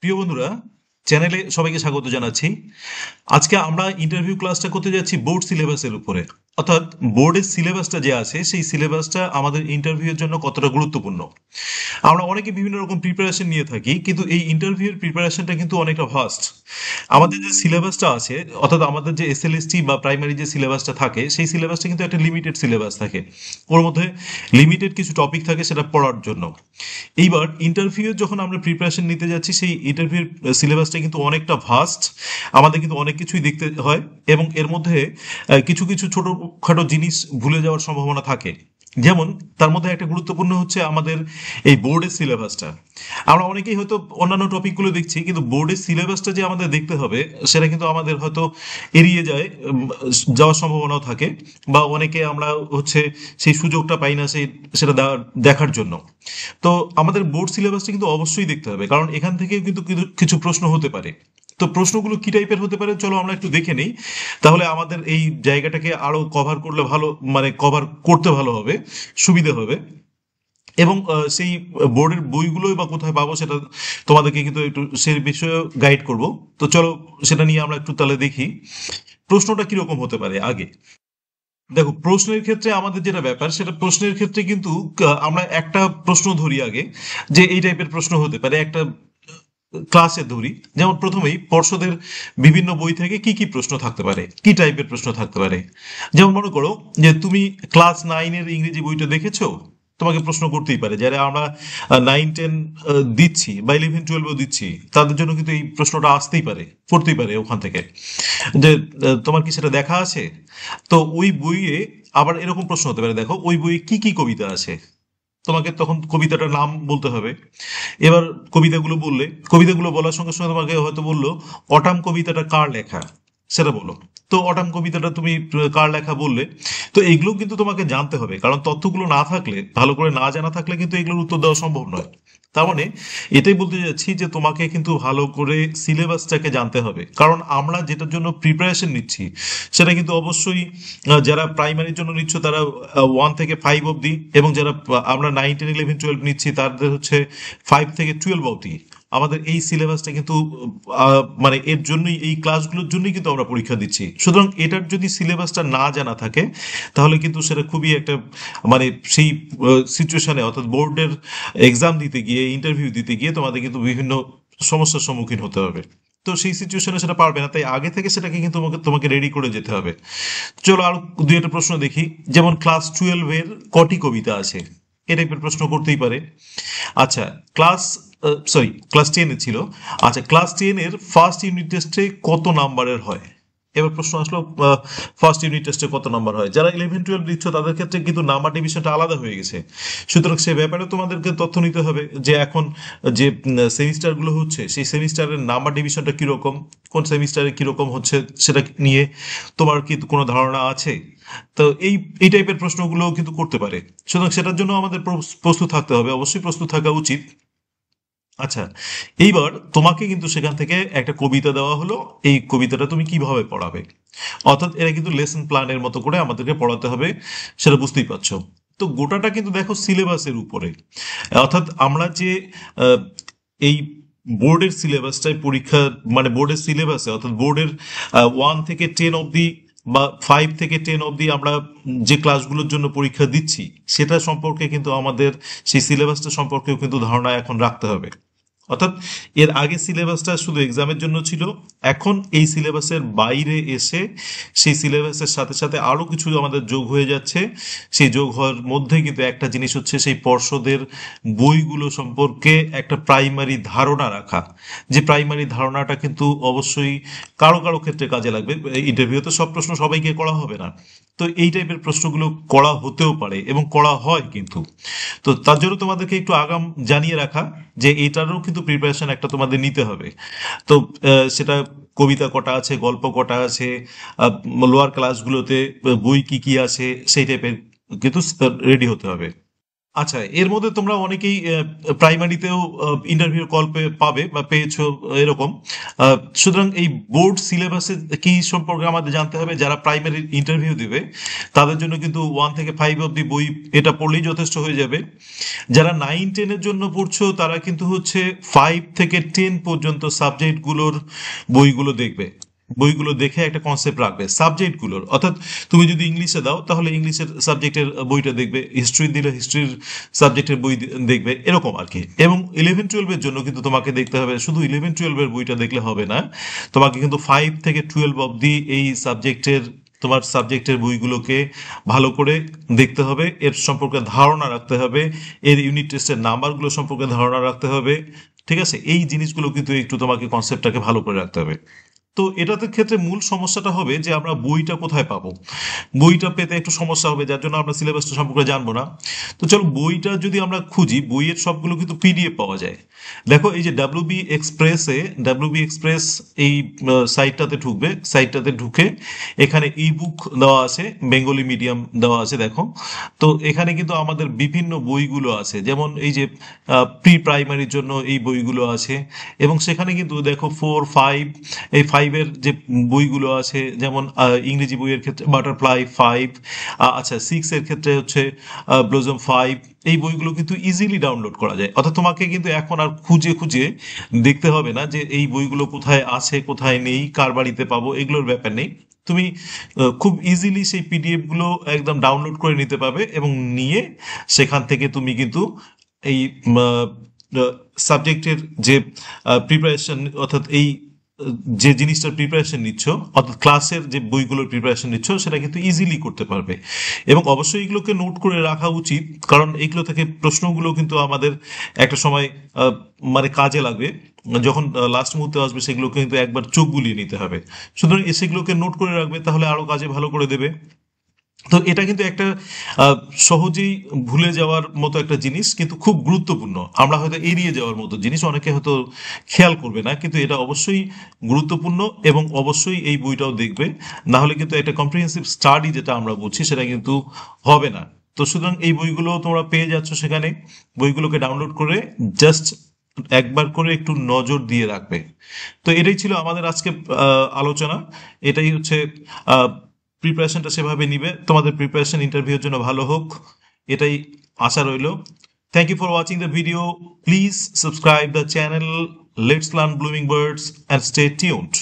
প্রিয় বন্ধুরা, চ্যানেলে সবাইকে স্বাগত জানাচ্ছি। আজকে আমরা ইন্টারভিউ ক্লাসটা করতে যাচ্ছি বোর্ড সিলেবাসের উপরে। অর্থাৎ বোর্ডের সিলেবাসটা যে আছে সেই সিলেবাসটা আমাদের ইন্টারভিউয়ের জন্য কতটা গুরুত্বপূর্ণ। আমরা অনেকে বিভিন্ন রকম প্রিপারেশন নিয়ে থাকি, কিন্তু এই ইন্টারভিউর প্রিপারেশনটা কিন্তু অনেকটা ভাস্ট। আমাদের যে সিলেবাসটা আছে, অর্থাৎ আমাদের যে এসএলএসটি বা প্রাইমারি যে সিলেবাসটা থাকে, সেই সিলেবাসটা কিন্তু একটা লিমিটেড সিলেবাস থাকে। ওর মধ্যে লিমিটেড কিছু টপিক থাকে সেটা পড়ার জন্য। এইবার ইন্টারভিউ যখন আমরা প্রিপারেশন নিতে যাচ্ছি, সেই ইন্টারভিউর সিলেবাসটা কিন্তু অনেকটা ভাস্ট। আমাদের কিন্তু অনেক কিছুই দেখতে হয়, এবং এর মধ্যে কিছু কিছু ছোটখাটো জিনিস ভুলে যাওয়ার সম্ভাবনা থাকে। যেমন তার মধ্যে একটা গুরুত্বপূর্ণ হচ্ছে আমাদের এই বোর্ডের সিলেবাসটা। আমরা অনেকেই হয়তো অন্যান্য টপিকগুলো দেখছি, কিন্তু বোর্ডের সিলেবাসটা যে আমাদের দেখতে হবে সেটা কিন্তু আমাদের হয়তো এড়িয়ে যায়, যাওয়ার সম্ভাবনাও থাকে। বা অনেকে আমরা হচ্ছে সেই সুযোগটা পাই না সেটা দেখার জন্য। তো আমাদের বোর্ড সিলেবাসটা কিন্তু অবশ্যই দেখতে হবে, কারণ এখান থেকে কিন্তু কিছু প্রশ্ন হতে পারে। তো প্রশ্নগুলো কি টাইপের হতে পারে চলো আমরা একটু দেখে নিই। তাহলে আমাদের এই জায়গাটাকে আরো কভার করলে ভালো, মানে কভার করতে ভালো হবে, সুবিধা হবে। এবং সেই বোর্ডের বইগুলোই বা কোথায় পাবো সেটা তোমাদেরকে কিন্তু একটু সেই বিষয়ে গাইড করব। তো চলো সেটা নিয়ে আমরা একটু তাহলে দেখি প্রশ্নটা কিরকম হতে পারে আগে। দেখো, প্রশ্নের ক্ষেত্রে আমাদের যেটা ব্যাপার, সেটা প্রশ্নের ক্ষেত্রে কিন্তু আমরা একটা প্রশ্ন ধরি আগে, যে এই টাইপের প্রশ্ন হতে পারে একটা ক্লাসে ধরি। যেমন প্রথমেই পর্ষদের বিভিন্ন বই থেকে কি কি প্রশ্ন থাকতে পারে, কি টাইপের প্রশ্ন থাকতে পারে। যেমন মনে করো যে তুমি ক্লাস 9-এর ইংরেজি বইটা দেখেছো, তোমাকে প্রশ্ন করতেই পারে। যারা আমরা 9-10 দিচ্ছি বা 11-12 দিচ্ছি, তাদের জন্য কিন্তু এই প্রশ্নটা আসতেই পারে, পড়তেই পারে ওখান থেকে, যে তোমার কি সেটা দেখা আছে। তো ওই বইয়ে আবার এরকম প্রশ্ন হতে পারে, দেখো ওই বইয়ে কি কি কবিতা আছে, তোমাকে তখন কবিতাটার নাম বলতে হবে। এবার কবিতাগুলো বলার সঙ্গে সঙ্গে তোমাকে হয়তো বললো অটাম কবিতাটা কার লেখা, সেটা বলো। তো অটাম কবিতাটা তুমি কার লেখা বললে। তো এগুলো কিন্তু তোমাকে জানতে হবে, কারণ তথ্যগুলো না থাকলে, ভালো করে না জানা থাকলে কিন্তু এগুলোর উত্তর দেওয়া সম্ভব নয়। তার মানে এটাই বলতে যাচ্ছি যে তোমাকে কিন্তু ভালো করে সিলেবাসটাকে জানতে হবে, কারণ আমরা যেটার জন্য প্রিপারেশন নিচ্ছি সেটা কিন্তু অবশ্যই যারা প্রাইমারির জন্য নিচ্ছ তারা 1 থেকে 5 অবধি, এবং যারা আমরা 9, 10, 11, 12 নিচ্ছি তাদের হচ্ছে 5 থেকে 12 অবধি। আমাদের এই সিলেবাসটা কিন্তু মানে এর জন্যই, এই ক্লাসগুলোর জন্যই কিন্তু আমরা পরীক্ষা দিচ্ছি। সুতরাং এটার যদি সিলেবাসটা না জানা থাকে, তাহলে কিন্তু সেটা খুবই একটা, মানে সেই সিচুয়েশনে, অর্থাৎ বোর্ডের এক্সাম দিতে গিয়ে, ইন্টারভিউ দিতে গিয়ে তোমাদের কিন্তু বিভিন্ন সমস্যার সম্মুখীন হতে হবে। তো সেই সিচুয়েশনে সেটা পারবে না, তাই আগে থেকে সেটাকে কিন্তু তোমাকে রেডি করে যেতে হবে। চলো আরো দুই একটা প্রশ্ন দেখি। যেমন ক্লাস 12-এর কটি কবিতা আছে, এ টাইপের প্রশ্ন করতেই পারে। আচ্ছা, ক্লাস 10-এ ছিল। আচ্ছা, ক্লাস 10-এর ফার্স্ট ইউনিট টেস্টে কত নাম্বারের হয়। এবার প্রশ্ন আসলো, ফার্স্ট ইউনিট টেস্টে কত নাম্বার হয়। যারা 11-12 দিচ্ছ তাদের ক্ষেত্রে কিন্তু নাম্বার ডিভিশনটা আলাদা হয়ে গেছে। সুতরাং সে ব্যাপারে তোমাদেরকে তথ্য নিতে হবে যে এখন যে সেমিস্টারগুলো হচ্ছে সেই সেমিস্টারের নাম্বার ডিভিশনটা কিরকম, কোন সেমিস্টারে কিরকম হচ্ছে সেটা নিয়ে তোমার কি কোনো ধারণা আছে। তো এই টাইপের প্রশ্নগুলো কিন্তু করতে পারে। সুতরাং সেটার জন্য আমাদের প্রস্তুত থাকতে হবে, অবশ্যই প্রস্তুত থাকা উচিত। আচ্ছা, এইবার তোমাকে কিন্তু সেখান থেকে একটা কবিতা দেওয়া হলো, এই কবিতাটা তুমি কিভাবে পড়াবে। অর্থাৎ এরা কিন্তু লেসন প্ল্যানের মতো করে আমাদেরকে পড়াতে হবে, সেটা বুঝতেই পারছো। তো গোটাটা কিন্তু দেখো সিলেবাসের উপরে। অর্থাৎ আমরা যে আহ, এই বোর্ডের সিলেবাসটাই পরীক্ষা, মানে বোর্ডের সিলেবাসে, অর্থাৎ বোর্ডের 1 থেকে 10 অবধি বা 5 থেকে 10 অবধি আমরা যে ক্লাসগুলোর জন্য পরীক্ষা দিচ্ছি, সেটা সম্পর্কে কিন্তু আমাদের সেই সিলেবাসটা সম্পর্কেও কিন্তু ধারণা এখন রাখতে হবে। অর্থাৎ এর আগে সিলেবাসটা শুধু এক্সামের জন্য ছিল, এখন এই সিলেবাসের বাইরে এসে সেই সিলেবাসের সাথে সাথে আরো কিছু আমাদের যোগ হয়ে যাচ্ছে। সেই যোগ হওয়ার মধ্যে কিন্তু একটা জিনিস হচ্ছে সেই পর্ষদের বইগুলো সম্পর্কে একটা প্রাইমারি ধারণা রাখা। যে প্রাইমারি ধারণাটা কিন্তু অবশ্যই কারো কারো ক্ষেত্রে কাজে লাগবে। ইন্টারভিউতে সব প্রশ্ন সবাইকে করা হবে না, তো এই টাইপের প্রশ্নগুলো করা হতেও পারে এবং করা হয় কিন্তু। তো তার জন্য তোমাদেরকে একটু আগাম জানিয়ে রাখা যে এটারও কিন্তু প্রিপারেশন একটা তোমাদের নিতে হবে। তো সেটা কবিতা কটা আছে, গল্প কটা আছে, লোয়ার ক্লাসগুলোতে বই কি কি আছে, সেই টাইপের কিন্তু রেডি হতে হবে। আচ্ছা, এর মধ্যে তোমরা অনেকেই প্রাইমারিতেও ইন্টারভিউ কল পাবে বা পেয়েছো এরকম। সুতরাং এই বোর্ড সিলেবাসে কি সম্পর্কে আমাদের জানতে হবে। যারা প্রাইমারি ইন্টারভিউ দিবে তাদের জন্য কিন্তু 1 থেকে 5 অব্দি বই এটা পড়লেই যথেষ্ট হয়ে যাবে। যারা 9-10-এর জন্য পড়ছো তারা কিন্তু হচ্ছে 5 থেকে 10 পর্যন্ত সাবজেক্টগুলোর বইগুলো দেখবে। বইগুলো দেখে একটা কনসেপ্ট রাখবে সাবজেক্টগুলোর, অর্থাৎ তুমি যদি ইংলিশে দাও তাহলে ইংলিশের সাবজেক্টের বইটা দেখবে, হিস্ট্রি দিলে হিস্ট্রির সাবজেক্টের বই দেখবে, এরকম আর কি। এবং 11-12-এর জন্য কিন্তু তোমাকে দেখতে হবে, শুধু 11-12-এর বইটা দেখলে হবে না, তোমাকে কিন্তু 5 থেকে 12 অবধি এই সাবজেক্টের তোমার সাবজেক্টের বইগুলোকে ভালো করে দেখতে হবে, এর সম্পর্কে ধারণা রাখতে হবে, এর ইউনিট টেস্টের নাম্বারগুলো সম্পর্কে ধারণা রাখতে হবে। ঠিক আছে, এই জিনিসগুলো কিন্তু একটু তোমাকে কনসেপ্টটাকে ভালো করে রাখতে হবে। তো এটাতে ক্ষেত্রে মূল সমস্যাটা হবে যে আমরা বইটা কোথায় পাবো। বইটা পেতে একটু সমস্যা হবে, যার জন্য আমরা সিলেবাসটা সম্পর্কে জানবো না। তো চলো বইটা যদি আমরা খুঁজি, বইয়ের সবগুলো কিন্তু পিডিএফ পাওয়া যায়। দেখো এই যে ডাব্লিউবি এক্সপ্রেস এই সাইটটাতে ঢুকবে, সাইটটাতে ঢুকে এখানে ই বুক দেওয়া আছে, বেঙ্গলি মিডিয়াম দেওয়া আছে দেখো। তো এখানে কিন্তু আমাদের বিভিন্ন বইগুলো আছে, যেমন এই যে প্রি প্রাইমারির জন্য এই বইগুলো আছে। এবং সেখানে কিন্তু দেখো 4, 5, এই 5-এর যে বইগুলো আছে, যেমন ইংরেজি বইয়ের ক্ষেত্রে বাটারফ্লাই 5, আচ্ছা 6-এর ক্ষেত্রে হচ্ছে ব্লজম 5। এই বইগুলো কিন্তু ইজিলি ডাউনলোড করা যায়, অর্থাৎ তোমাকে কিন্তু এখন আর খুঁজে খুঁজে দেখতে হবে না যে এই বইগুলো কোথায় আছে কোথায় নেই কার বাড়িতে পাবো, এগুলোর ব্যাপার নেই। তুমি খুব ইজিলি সেই পিডিএফ গুলো একদম ডাউনলোড করে নিতে পারবে এবং নিয়ে সেখান থেকে তুমি কিন্তু এই সাবজেক্টের যে প্রিপারেশন, অর্থাৎ এই যে জিনিসটার প্রিপারেশন নিচ্ছ, অর্থাৎ ক্লাসের যে বইগুলোর প্রিপারেশন নিচ্ছ, সেটা কিন্তু ইজিলি করতে পারবে। এবং অবশ্যই এগুলোকে নোট করে রাখা উচিত, কারণ এগুলো থেকে প্রশ্নগুলো কিন্তু আমাদের একটা সময় মানে কাজে লাগবে। যখন লাস্ট মুহূর্তে আসবে সেগুলোকে কিন্তু একবার চোখ বুলিয়ে নিতে হবে। সুতরাং সেগুলোকে নোট করে রাখবে, তাহলে আরো কাজে ভালো করে দেবে। তো এটা কিন্তু একটা সহজেই ভুলে যাওয়ার মতো একটা জিনিস, কিন্তু খুব গুরুত্বপূর্ণ। আমরা হয়তো এড়িয়ে যাওয়ার মতো জিনিস, অনেকে হয়তো খেয়াল করবে না, কিন্তু এটা অবশ্যই গুরুত্বপূর্ণ এবং অবশ্যই এই বইটাও দেখবে। না হলে কিন্তু একটা কম্প্রিহেন্সিভ স্টাডি যেটা আমরা বলছি সেটা কিন্তু হবে না। তো সুতরাং এই বইগুলো তোমরা পেয়ে যাচ্ছ সেখানে, বইগুলোকে ডাউনলোড করে জাস্ট একবার করে একটু নজর দিয়ে রাখবে। তো এটাই ছিল আমাদের আজকে আলোচনা। এটাই হচ্ছে প্রিপারেশনটা সেভাবে নিবে, তোমাদের প্রিপারেশন ইন্টারভিউর জন্য ভালো হোক, এটাই আশা রইল। Thank you for watching the video. Please subscribe the channel let's learn blooming birds and stay tuned.